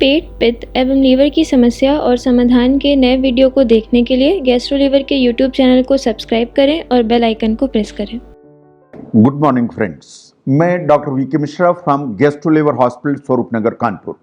पेट, पित्त एवं लीवर की समस्या और समाधान के नए वीडियो को देखने के लिए गैस्ट्रो लीवर के यूट्यूब चैनल को सब्सक्राइब करें और बेल आइकन को प्रेस करें। गुड मॉर्निंग फ्रेंड्स, मैं doctor VK Mishra from gastro liver hospital Swaroopnagar Kanpur.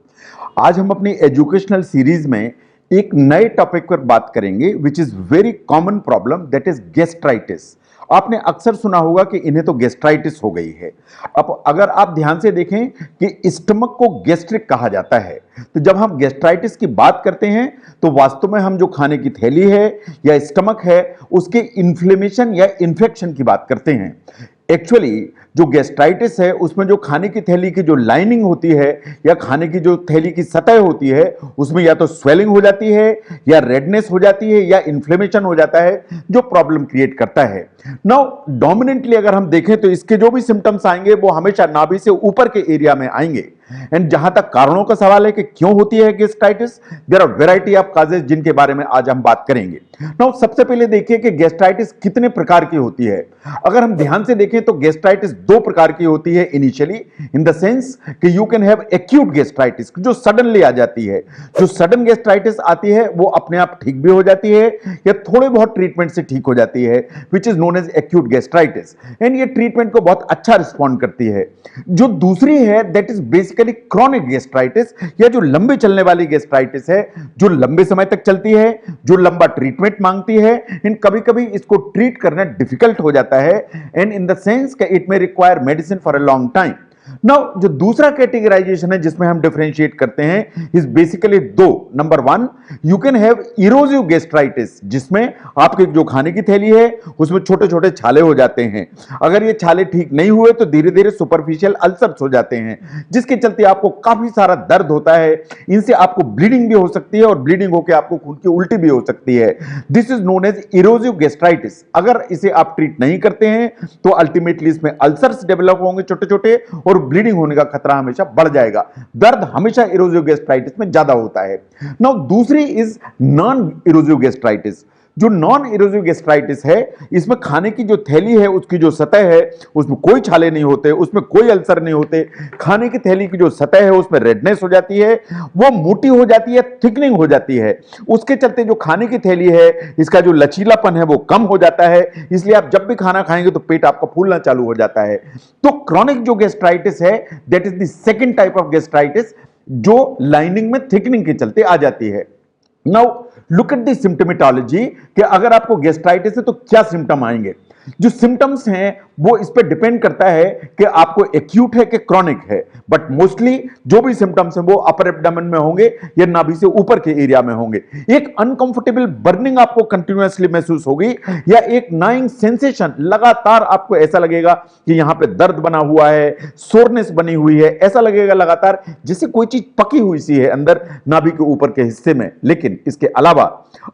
आज हम अपनी एजुकेशनल सीरीज में एक नए टॉपिक पर बात करेंगे which is very common problem, that is gastritis. आपने अक्सर सुना होगा कि इन्हें तो गैस्ट्राइटिस हो गई है। अब अगर आप ध्यान से देखें कि स्टमक को गैस्ट्रिक कहा जाता है, तो जब हम गैस्ट्राइटिस की बात करते हैं तो वास्तव में हम जो खाने की थैली है या स्टमक है उसके इन्फ्लेमेशन या इन्फेक्शन की बात करते हैं। एक्चुअली जो गैस्ट्राइटिस है उसमें जो खाने की थैली की जो लाइनिंग होती है या खाने की जो थैली की सतह होती है उसमें या तो स्वेलिंग हो जाती है या रेडनेस हो जाती है या इन्फ्लेमेशन हो जाता है जो प्रॉब्लम क्रिएट करता है। नाउ डोमिनेंटली अगर हम देखें तो इसके जो भी सिम्टम्स आएंगे वो हमेशा नाभि से ऊपर के एरिया में आएंगे। एंड जहां तक कारणों का सवाल है कि क्यों होती है gastritis, there are variety of causes जिनके बारे में आज हम बात करेंगे। नाउ सबसे पहले देखिए कि गैस्ट्राइटिस कितने प्रकार की होती है। अगर हम ध्यान से देखें तो गैस्ट्राइटिस दो प्रकार की होती है इनिशियली, इन द सेंस कि you can have acute gastritis जो सडनली आ जाती है। जो सडन गैस्ट्राइटिस आती है वो अपने आप ठीक भी हो जाती है या थोड़े बहुत ट्रीटमेंट से ठीक हो जाती है, which is known as acute gastritis. And ये ट्रीटमेंट को बहुत अच्छा रिस्पॉन्ड करती है। जो दूसरी है that is basically chronic gastritis या जो लंबे चलने वाली गैस्ट्राइटिस है, जो लंबे समय तक चलती है, जो लंबा ट्रीटमेंट मांगती है। इन कभी कभी इसको ट्रीट करना डिफिकल्ट हो जाता है एंड इन द सेंस कि it may require medicine for a long time. Now जो दूसरा कैटेगराइजेशन है जिसमें हम डिफरेंशिएट करते हैं इज बेसिकली दो। Number one, you can have erosive gastritis जिसमें आपके जो खाने की थैली है उसमें छोटे छोटे छाले हो जाते हैं। अगर ये छाले ठीक नहीं हुए तो धीरे धीरे सुपरफिशियल अल्सर्स हो जाते हैं जिसके चलते आपको काफी सारा दर्द होता है। इनसे आपको ब्लीडिंग भी हो सकती है और ब्लीडिंग होकर आपको खून की उल्टी भी हो सकती है। This is known as erosive gastritis. अगर इसे आप ट्रीट नहीं करते हैं तो अल्टीमेटली इसमें अल्सर्स डेवलप होंगे छोटे छोटे और ब्लीडिंग होने का खतरा हमेशा बढ़ जाएगा। दर्द हमेशा इरोजिव गैस्ट्राइटिस में ज्यादा होता है। नाउ दूसरी इज नॉन इरोजिव गैस्ट्राइटिस। जो नॉन इरोजिव गैस्ट्राइटिस है इसमें खाने की जो थैली है उसकी जो सतह है उसमें कोई छाले नहीं होते, उसमें कोई अल्सर नहीं होते। खाने की थैली की जो सतह है उसमें रेडनेस हो जाती है, वो मोटी हो जाती है, थिकनिंग हो जाती है। उसके चलते जो खाने की थैली है इसका जो लचीलापन है वो कम हो जाता है, इसलिए आप जब भी खाना खाएंगे तो पेट आपका फूलना चालू हो जाता है। तो क्रॉनिक जो गैस्ट्राइटिस है that is the second type of gastritis जो लाइनिंग में थिकनिंग के चलते आ जाती है। Now look at the symptomatology कि अगर आपको गैस्ट्राइटिस है तो क्या सिम्टम आएंगे। जो सिम्टम्स हैं वो इस पे डिपेंड करता है कि आपको एक्यूट है कि क्रॉनिक है, बट मोस्टली जो भी सिम्टम्स हैं वो अपर एब्डोमेन में होंगे या नाभि से ऊपर के एरिया में होंगे। एक अनकंफर्टेबल बर्निंग आपको कंटिन्यूअसली महसूस होगी या एक नाइंग सेंसेशन, लगातार आपको ऐसा लगेगा कि यहां पे दर्द बना हुआ है, सोरनेस बनी हुई है, ऐसा लगेगा लगातार जैसे कोई चीज पकी हुई सी है अंदर नाभि के ऊपर के हिस्से में। लेकिन इसके अलावा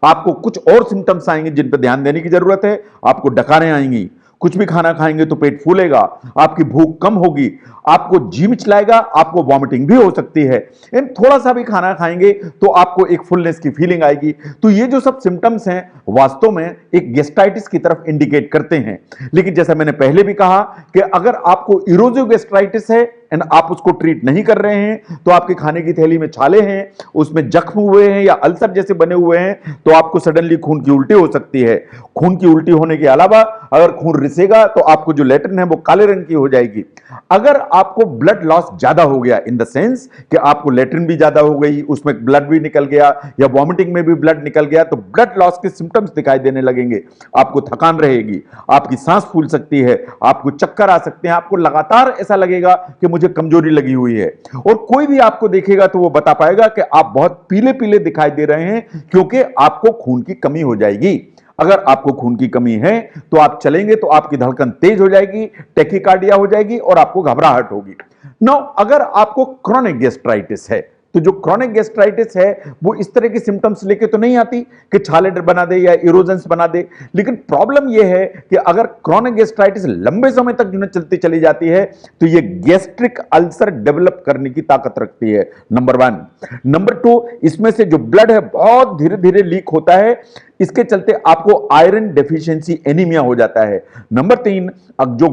आपको कुछ और सिम्टम्स आएंगे जिन पर ध्यान देने की जरूरत है। आपको डकारें आएंगी, कुछ भी खाना खाएंगे तो पेट फूलेगा, आपकी भूख कम होगी, आपको जी मिचलाएगा, आपको वॉमिटिंग भी हो सकती है। एंड थोड़ा सा भी खाना खाएंगे तो आपको एक फुलनेस की फीलिंग आएगी। तो ये जो सब सिम्टम्स हैं वास्तव में एक गैस्ट्राइटिस की तरफ इंडिकेट करते हैं। लेकिन जैसा मैंने पहले भी कहा कि अगर आपको इरोजिव गैस्ट्राइटिस है एंड आप उसको ट्रीट नहीं कर रहे हैं तो आपके खाने की थैली में छाले हैं, उसमें जख्म हुए हैं या अल्सर जैसे बने हुए हैं तो आपको सडनली खून की उल्टी हो सकती है। खून की उल्टी होने के अलावा अगर खून रिसेगा तो आपको जो लेटरिन है वो काले रंग की हो जाएगी। अगर आपको ब्लड लॉस ज्यादा हो गया इन द सेंस कि आपको लेटरिन भी ज्यादा हो गई, उसमें ब्लड भी निकल गया या वॉमिटिंग में भी ब्लड निकल गया, तो ब्लड लॉस के सिम्टम्स दिखाई देने लगेंगे। आपको थकान रहेगी, आपकी सांस फूल सकती है, आपको चक्कर आ सकते हैं, आपको लगातार ऐसा लगेगा कि मुझे कमजोरी लगी हुई है। और कोई भी आपको देखेगा तो वो बता पाएगा कि आप बहुत पीले पीले दिखाई दे रहे हैं क्योंकि आपको खून की कमी हो जाएगी। अगर आपको खून की कमी है तो आप चलेंगे तो आपकी धड़कन तेज हो जाएगी, टैकीकार्डिया हो जाएगी और आपको घबराहट होगी। नाउ अगर आपको क्रॉनिक गैस्ट्राइटिस है तो जो क्रॉनिक गैस्ट्राइटिस है वो इस तरह के सिम्टम्स लेके तो नहीं आती कि छाले बना दे या इरोजन्स बना दे। लेकिन प्रॉब्लम ये है कि अगर क्रॉनिक गैस्ट्राइटिस लंबे समय तक जो चलती चली जाती है तो ये गैस्ट्रिक अल्सर डेवलप करने की ताकत रखती है, नंबर वन। नंबर टू, इसमें से जो ब्लड है बहुत धीरे धीरे लीक होता है, इसके चलते आपको आयरन डेफिशिएंसी एनीमिया हो जाता है। नंबर तीन, अब जो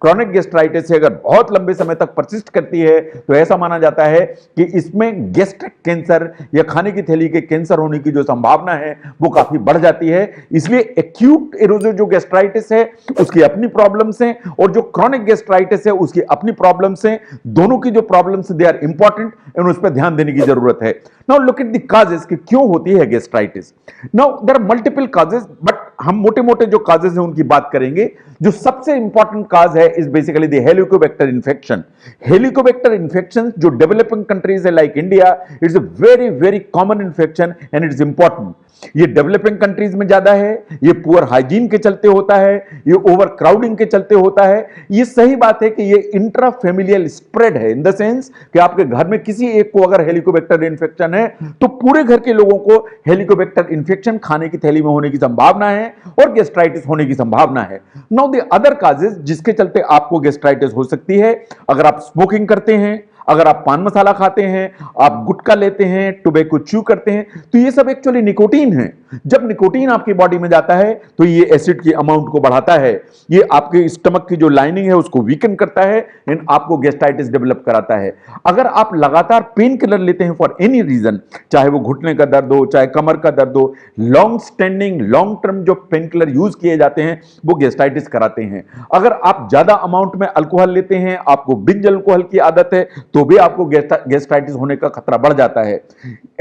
क्रॉनिक गैस्ट्राइटिस अगर बहुत लंबे समय तक परसिस्ट करती है तो ऐसा माना जाता है कि इसमें गैस्ट्रिक कैंसर या खाने की थैली के कैंसर होने की जो संभावना है वो काफी बढ़ जाती है। इसलिए एक्यूट इरोसिव जो गैस्ट्राइटिस है उसकी अपनी प्रॉब्लम्स हैं और जो क्रॉनिक गैस्ट्राइटिस है उसकी अपनी प्रॉब्लम्स हैं। दोनों की जो problems they are important and उस पर ध्यान देने की जरूरत है। Now look at the causes कि क्यों होती है gastritis. Now there are multiple causes but हम मोटे मोटे जो कॉजेस हैं उनकी बात करेंगे। जो सबसे इंपॉर्टेंट कॉज है is basically the Helicobacter infection. Helicobacter infection जो डेवलपिंग कंट्रीज है like India, it's a very very common infection and it's important. ये डेवलपिंग कंट्रीज में ज्यादा है, ये पुअर हाइजीन के चलते होता है, ये ओवर क्राउडिंग के चलते होता है। ये सही बात है कि ये इंट्रा फैमिलियल स्प्रेड है इन द सेंस कि आपके घर में किसी एक को अगर हेलिकोबैक्टर इन्फेक्शन है तो पूरे घर के लोगों को हेलिकोबैक्टर इन्फेक्शन खाने की थैली में होने की संभावना है और गैस्ट्राइटिस होने की संभावना है। नाउ द अदर कॉजेज जिसके चलते आपको गैस्ट्राइटिस हो सकती है, अगर आप स्मोकिंग करते हैं, अगर आप पान मसाला खाते हैं, आप गुटखा लेते हैं, टोबैको च्यू करते हैं, तो ये सब एक्चुअली निकोटीन है। जब निकोटीन आपकी बॉडी में जाता है तो ये एसिड की अमाउंट को बढ़ाता है, ये आपके स्टमक की जो लाइनिंग है उसको वीकन करता है एंड आपको गैस्ट्राइटिस डेवलप कराता है। अगर आप लगातार पेन किलर लेते हैं फॉर एनी रीजन, चाहे वो घुटने का दर्द हो, चाहे कमर का दर्द हो, लॉन्ग स्टैंडिंग लॉन्ग टर्म जो पेन किलर यूज किए जाते हैं वो गैस्ट्राइटिस कराते हैं। अगर आप ज्यादा अमाउंट में अल्कोहल लेते हैं, आपको बिंज अल्कोहल की आदत है, तो भी आपको गैस्ट्राइटिस होने का खतरा बढ़ जाता है।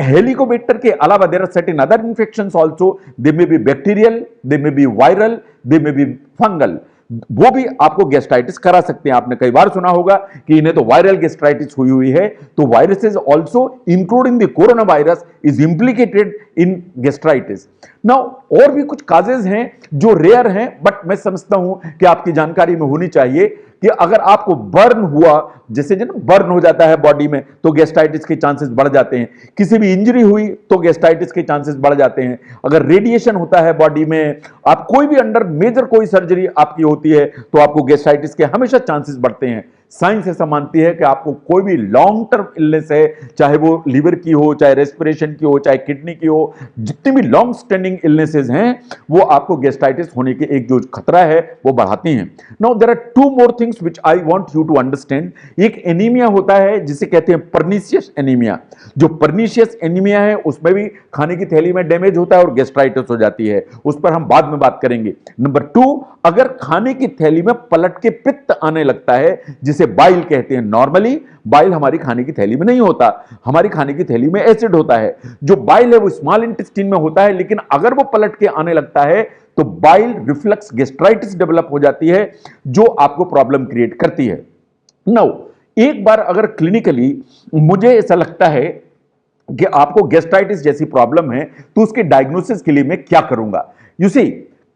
हेलिकोबैक्टर के अलावा there are certain other infections also, they may be bacterial, they may be viral, they may be fungal, वो भी आपको गैस्ट्राइटिस करा सकते हैं। आपने कई बार सुना होगा कि इन्हें तो वायरल गैस्ट्राइटिस हुई हुई है, तो viruses also including the corona virus is implicated in gastritis. Now और भी कुछ काजेज हैं जो रेयर हैं बट मैं समझता हूं कि आपकी जानकारी में होनी चाहिए कि अगर आपको बर्न हुआ, जैसे जो बर्न हो जाता है बॉडी में, तो गैस्ट्राइटिस के चांसेस बढ़ जाते हैं। किसी भी इंजरी हुई तो गैस्ट्राइटिस के चांसेस बढ़ जाते हैं। अगर रेडिएशन होता है बॉडी में, आप कोई भी अंडर मेजर कोई सर्जरी आपकी होती है तो आपको गैस्ट्राइटिस के हमेशा चांसेस बढ़ते हैं। साइंस ऐसा मानती है कि आपको कोई भी लॉन्ग टर्म इलनेस है, चाहे वो लीवर की हो, चाहे रेस्पिरेशन की हो, चाहे किडनी की हो, जितनी भी लॉन्ग स्टैंडिंग इलनेसेस हैं वो आपको गैस्ट्राइटिस होने के एक जो खतरा है वो बढ़ाती हैं। Now there are two more things which I want you to understand. एक एनीमिया होता है जिसे कहते हैं पर्नीशियस एनीमिया। जो पर्नीशियस एनीमिया है उसमें भी खाने की थैली में डैमेज होता है और गैस्ट्राइटिस हो जाती है, उस पर हम बाद में बात करेंगे। नंबर 2, अगर खाने की थैली में पलट के पित्त आने लगता है जिसे बाइल कहते हैं। नॉर्मली बाइल हमारी खाने की थैली में नहीं होता, हमारी खाने की थैली में एसिड होता है। जो बाइल है वो स्मॉल इंटेस्टाइन में होता है, लेकिन अगर वो पलट के आने लगता है तो बाइल रिफ्लक्स गैस्ट्राइटिस डेवलप हो जाती है जो आपको प्रॉब्लम क्रिएट करती है। नाउ एक बार अगर क्लिनिकली मुझे ऐसा लगता है कि आपको गैस्ट्राइटिस जैसी प्रॉब्लम है तो उसके डायग्नोसिस के लिए मैं क्या करूंगा। You see,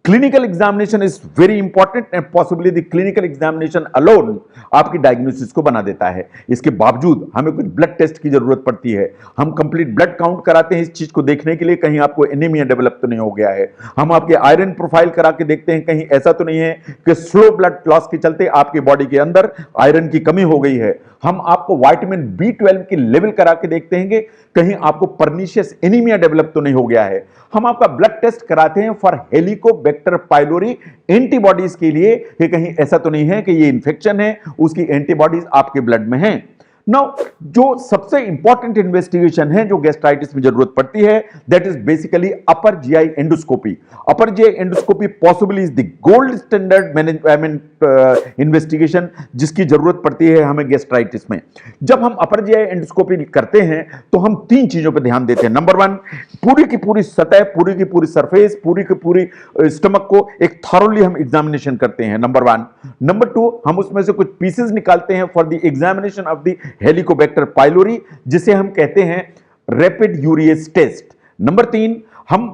clinical examination is very important and possibly the clinical examination alone आपकी डायग्नोसिस को बना देता है। इसके बावजूद हमें कुछ ब्लड टेस्ट की जरूरत पड़ती है। हम कंप्लीट ब्लड काउंट कराते हैं इस चीज को देखने के लिए कहीं आपको एनीमिया डेवलप तो नहीं हो गया है। हम आपके आयरन प्रोफाइल करा के देखते हैं कहीं ऐसा तो नहीं है कि स्लो ब्लड लॉस के चलते आपकी बॉडी के अंदर आयरन की कमी हो गई है। हम आपको विटामिन B12 की लेवल करा के देखते हैं कि कहीं आपको पर्नीशियस एनीमिया डेवलप तो नहीं हो गया है। हम आपका ब्लड टेस्ट कराते हैं फॉर हेलिकोबैक्टर पाइलोरी एंटीबॉडीज के लिए कि कहीं ऐसा तो नहीं है कि ये इंफेक्शन है, उसकी एंटीबॉडीज आपके ब्लड में हैं। नाउ जो सबसे इंपॉर्टेंट इन्वेस्टिगेशन है जो गैस्ट्राइटिस में जरूरत पड़ती है, that is basically upper GI endoscopy. Upper GI endoscopy possibly is the gold standard investigation जिसकी जरूरत पड़ती है हमें गैस्ट्राइटिस में। जब हम अपर जीआई एंडोस्कोपी करते हैं तो हम 3 चीजों पर ध्यान देते हैं। नंबर 1, पूरी की पूरी सतह, पूरी की पूरी सरफेस, पूरी की पूरी स्टमक को एक थॉरोली हम एग्जामिनेशन करते हैं। नंबर 1। नंबर 2, हम उसमें से कुछ पीसेस निकालते हैं for the examination of the Helicobacter pylori जिसे हम कहते हैं रैपिड यूरिएज टेस्ट। नंबर 3, हम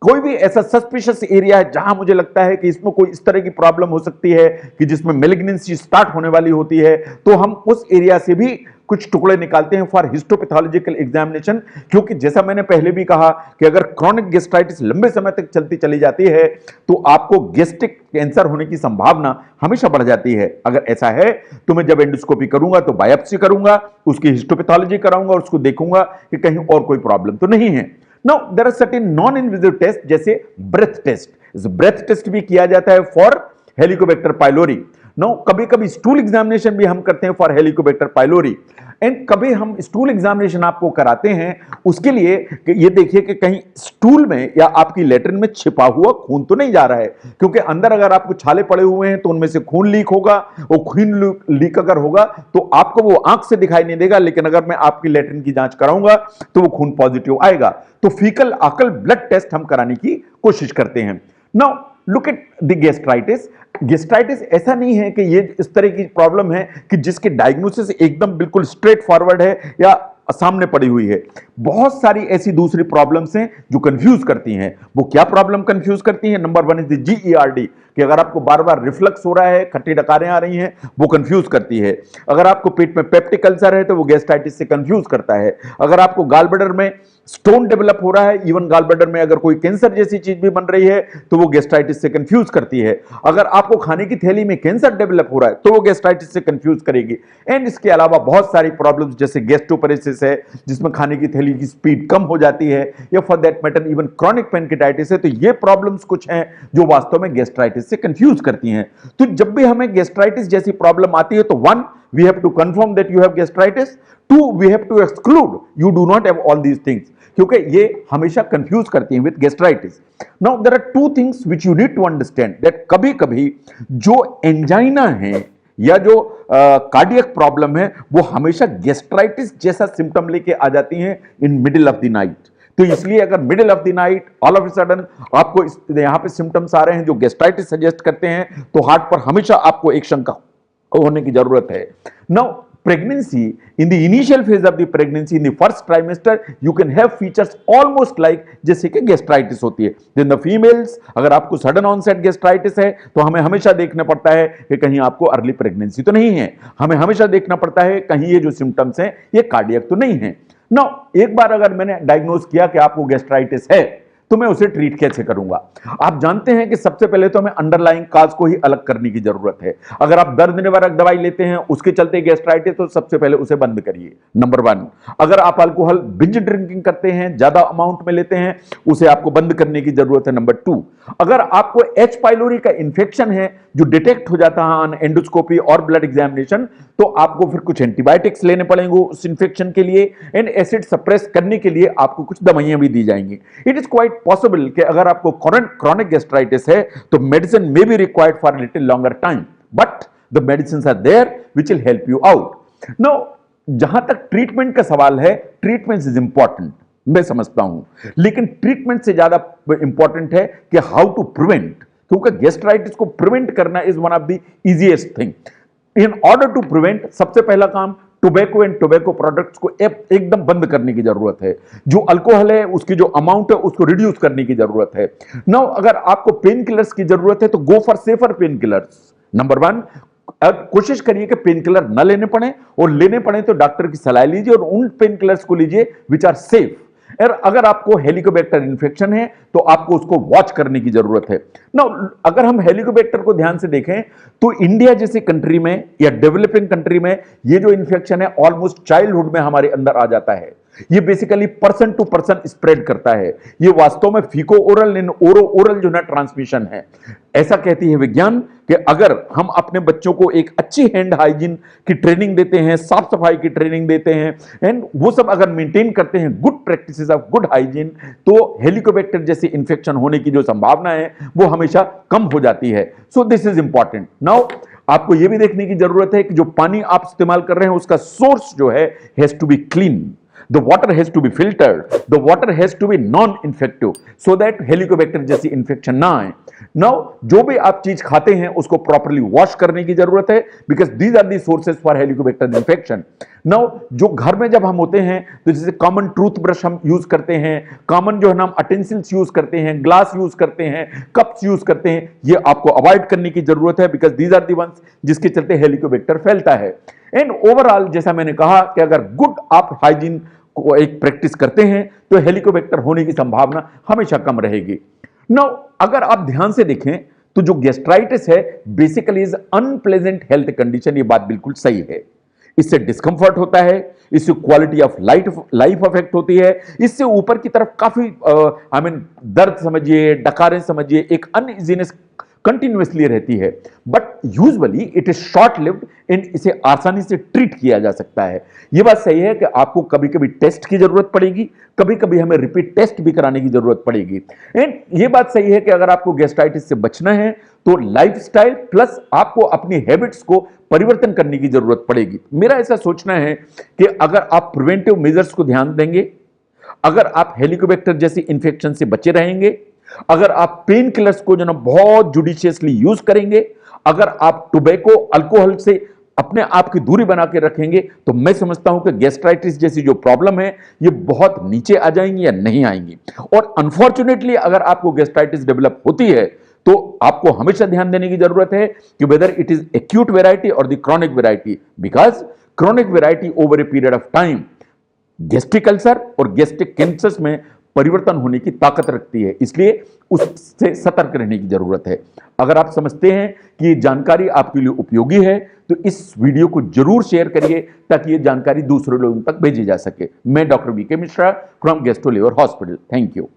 कोई भी ऐसा सस्पिशियस एरिया है जहां मुझे लगता है कि इसमें कोई इस तरह की प्रॉब्लम हो सकती है कि जिसमें मैलिग्नेंसी स्टार्ट होने वाली होती है, तो हम उस एरिया से भी कुछ टुकड़े निकालते हैं फॉर हिस्टोपैथोलॉजिकल एग्जामिनेशन। क्योंकि जैसा मैंने पहले भी कहा कि अगर क्रॉनिक गैस्ट्राइटिस लंबे समय तक चलती चली जाती है तो आपको गैस्ट्रिक कैंसर होने की संभावना हमेशा बढ़ जाती है। अगर ऐसा है तो मैं जब एंडोस्कोपी करूंगा तो बायोप्सी करूंगा, उसकी हिस्टोपैथोलॉजी कराऊंगा और उसको देखूंगा कि कहीं और कोई प्रॉब्लम तो नहीं है। Now there are certain non invasive test जैसे ब्रेथ टेस्ट। ब्रेथ टेस्ट भी किया जाता है फॉर हेलिकोबैक्टर पाइलोरी। नो कभी कभी स्टूल एग्जामिनेशन भी हम करते हैं फॉर हेलिकोबैक्टर पाइलोरी, एंड कभी हम स्टूल एग्जामिनेशन आपको कराते हैं उसके लिए कि ये देखिए कि कहीं स्टूल में या आपकी लेटरिन में छिपा हुआ खून तो नहीं जा रहा है, क्योंकि अंदर अगर आपको छाले पड़े हुए हैं तो उनमें से खून लीक होगा, वो खून लीक अगर होगा तो आपको वो आंख से दिखाई नहीं देगा, लेकिन अगर मैं आपकी लेटरिन की जांच कराऊंगा तो वो खून पॉजिटिव आएगा। तो फीकल आकल ब्लड टेस्ट हम कराने की कोशिश करते हैं। Now look at the gastritis. Gastritis ऐसा नहीं है कि ये इस तरह की प्रॉब्लम है कि जिसकी डायग्नोसिस एकदम बिल्कुल स्ट्रेट फॉरवर्ड है या सामने पड़ी हुई है। बहुत सारी ऐसी दूसरी प्रॉब्लम्स हैं जो कंफ्यूज करती हैं। वो क्या प्रॉब्लम कंफ्यूज करती हैं? नंबर 1 इज द GERD, कि अगर आपको बार बार रिफ्लक्स हो रहा है, खट्टी डकारें आ रही हैं, वो कंफ्यूज करती है। अगर आपको पेट में पेप्टिक अल्सर है तो वो गैस्ट्राइटिस से कंफ्यूज करता है। अगर आपको गाल ब्लैडर में स्टोन डेवलप हो रहा है, इवन गाल ब्लैडर में अगर कोई कैंसर जैसी चीज भी बन रही है तो वो गैस्ट्राइटिस से कंफ्यूज करती है। अगर आपको खाने की थैली में कैंसर डेवलप हो रहा है तो वो गैस्ट्राइटिस से कंफ्यूज करेगी। एंड इसके अलावा बहुत सारी प्रॉब्लम्स जैसे गैस्ट्रोपैरेसिस है, जिसमें खाने की थैली की स्पीड कम हो जाती है, या for that matter even chronic pancreatitis है। तो ये प्रॉब्लम्स कुछ हैं जो वास्तव में गैस्ट्राइटिस से कंफ्यूज करती हैं। तो जब भी हमें गैस्ट्राइटिस जैसी प्रॉब्लम आती है तो 1, we have to confirm that you have gastritis. 2, we have to exclude you do not have all these things, क्योंकि ये हमेशा कंफ्यूज करती हैं with gastritis. Now there are 2 things which you need to understand, that कभी कभी जो angina है या जो कार्डियक प्रॉब्लम है वो हमेशा गैस्ट्राइटिस जैसा सिम्टम लेके आ जाती हैं in middle of the night. तो इसलिए अगर middle of the night all of a sudden आपको यहां पे सिम्टम्स आ रहे हैं जो गैस्ट्राइटिस सजेस्ट करते हैं, तो हार्ट पर हमेशा आपको एक शंका होने की जरूरत है। Now pregnancy, in the initial phase of the pregnancy, in the first trimester, you can have features almost like जैसे कि गैस्ट्राइटिस होती है। Then the females, अगर आपको sudden onset गैस्ट्राइटिस है तो हमें हमेशा देखना पड़ता है कि कहीं आपको अर्ली प्रेगनेंसी तो नहीं है। हमें हमेशा देखना पड़ता है कहीं ये जो सिम्टम्स हैं ये कार्डियक तो नहीं है। नाउ एक बार अगर मैंने डायग्नोज किया कि आपको गैस्ट्राइटिस है तो मैं उसे ट्रीट कैसे करूंगा? आप जानते हैं कि सबसे पहले तो हमें अंडरलाइंग काज को ही अलग करने की जरूरत है। अगर आप दर्द निवारक दवाई लेते हैं उसके चलते गैस्ट्राइटिस, तो सबसे पहले उसे बंद करिए, नंबर 1। अगर आप अल्कोहल बिंज ड्रिंकिंग करते हैं, ज्यादा अमाउंट में लेते हैं, उसे आपको बंद करने की जरूरत है, नंबर 2। अगर आपको H पाइलोरी का इंफेक्शन है जो डिटेक्ट हो जाता है ऑन एंडोस्कोपी और ब्लड एग्जामिनेशन, तो आपको फिर कुछ एंटीबायोटिक्स लेने पड़ेंगे उस इंफेक्शन के लिए, एंड एसिड सप्रेस करने के लिए आपको कुछ दवाइयां भी दी जाएंगी। इट इज क्वाइट पॉसिबल कि अगर आपको क्रॉनिक गैस्ट्राइटिस है तो medicine may be required for little longer time, but the medicines are there which will help you out. Now जहां तक ट्रीटमेंट का सवाल है, ट्रीटमेंट इज इंपॉर्टेंट, मैं समझता हूं, लेकिन ट्रीटमेंट से ज्यादा इंपॉर्टेंट है कि हाउ टू प्रिवेंट, क्योंकि गैस्ट्राइटिस को प्रिवेंट करना is one of the easiest thing. In order to prevent, सबसे पहला काम टोबैको एंड टोबैको प्रोडक्ट्स को एकदम बंद करने की जरूरत है। जो अल्कोहल है उसकी जो अमाउंट है उसको रिड्यूस करने की जरूरत है। नाउ अगर आपको पेन किलर्स की जरूरत है तो go for safer pain killers, number 1। कोशिश करिए कि पेन किलर न लेने पड़े, और लेने पड़े तो डॉक्टर की सलाह लीजिए और उन पेन किलर्स को लीजिए विच आर सेफ। और अगर आपको हेलिकोबैक्टर इन्फेक्शन है तो आपको उसको वॉच करने की जरूरत है। नाउ अगर हम हेलिकोबैक्टर को ध्यान से देखें तो इंडिया जैसी कंट्री में या डेवलपिंग कंट्री में ये जो इन्फेक्शन है ऑलमोस्ट चाइल्डहुड में हमारे अंदर आ जाता है। ये basically person to person spread करता है। ये वास्तव में फीको ओरल इन ओरो ओरल जो ना ट्रांसमिशन है। ऐसा कहती है विज्ञान कि अगर हम अपने बच्चों को एक अच्छी हैंड हाइजीन की ट्रेनिंग देते हैं, साफ सफाई की ट्रेनिंग देते हैं, एंड वो सब अगर मेंटेन करते हैं, good practices of good hygiene, तो हेलिकोबैक्टर जैसे इंफेक्शन होने की जो संभावना है वो हमेशा कम हो जाती है। So this is important. Now आपको यह भी देखने की जरूरत है कि जो पानी आप इस्तेमाल कर रहे हैं उसका सोर्स जो है has to be clean. The water has to be filtered. The water has to be non-infective so that helicobacter जैसी infection ना आए। Now जो भी आप चीज खाते हैं उसको properly wash करने की जरूरत है because these are the sources for helicobacter infection. Now जो घर में जब हम होते हैं तो जैसे कॉमन टूथ ब्रश हम यूज करते हैं, कॉमन जो है ना हम अटेंसिल्स यूज करते हैं, ग्लास यूज करते हैं, कप्स यूज करते हैं, ये आपको अवॉइड करने की जरूरत है because these are the ones जिसके चलते हेलिकोबैक्टर फैलता है। एंड ओवरऑल जैसा मैंने कहा कि अगर गुड आप हाइजीन को एक प्रैक्टिस करते हैं तो हेलिकोबैक्टर होने की संभावना हमेशा कम रहेगी। नाउ अगर आप ध्यान से देखें तो जो गैस्ट्राइटिस है basically is unpleasant health condition, ये बात बिल्कुल सही है। इससे डिस्कंफर्ट होता है, इससे क्वालिटी ऑफ लाइफ अफेक्ट होती है, इससे ऊपर की तरफ काफी दर्द समझिए, डकारें समझिए, एक अनइजीनेस कंटिन्यूअसली रहती है, but usually it is short lived and इसे आसानी से ट्रीट किया जा सकता है। यह बात सही है कि आपको कभी कभी टेस्ट की जरूरत पड़ेगी, कभी कभी हमें रिपीट टेस्ट भी कराने की जरूरत पड़ेगी। एंड यह बात सही है कि अगर आपको गैस्ट्राइटिस से बचना है तो लाइफस्टाइल प्लस आपको अपनी हैबिट्स को परिवर्तन करने की जरूरत पड़ेगी। मेरा ऐसा सोचना है कि अगर आप प्रिवेंटिव मेजर्स को ध्यान देंगे, अगर आप हेलिकोबैक्टर जैसी इंफेक्शन से बचे रहेंगे, अगर आप पेन किलर्स को जो ना बहुत जुडिशियसली यूज करेंगे, अगर आप टोबैको अल्कोहल से अपने आप की दूरी बना के रखेंगे, तो मैं समझता हूं कि गैस्ट्राइटिस जैसी जो प्रॉब्लम है ये बहुत नीचे आ जाएंगी या नहीं आएंगी। और अनफॉर्चुनेटली अगर आपको गैस्ट्राइटिस डेवलप होती है तो आपको हमेशा ध्यान देने की जरूरत है कि whether it is acute variety और the chronic variety, because chronic variety over a period of time gastric ulcer और गैस्ट्रिक कैंसर्स में परिवर्तन होने की ताकत रखती है, इसलिए उससे सतर्क रहने की जरूरत है। अगर आप समझते हैं कि ये जानकारी आपके लिए उपयोगी है तो इस वीडियो को जरूर शेयर करिए ताकि ये जानकारी दूसरे लोगों तक भेजी जा सके। मैं doctor VK Mishra from gastro liver hospital. Thank you.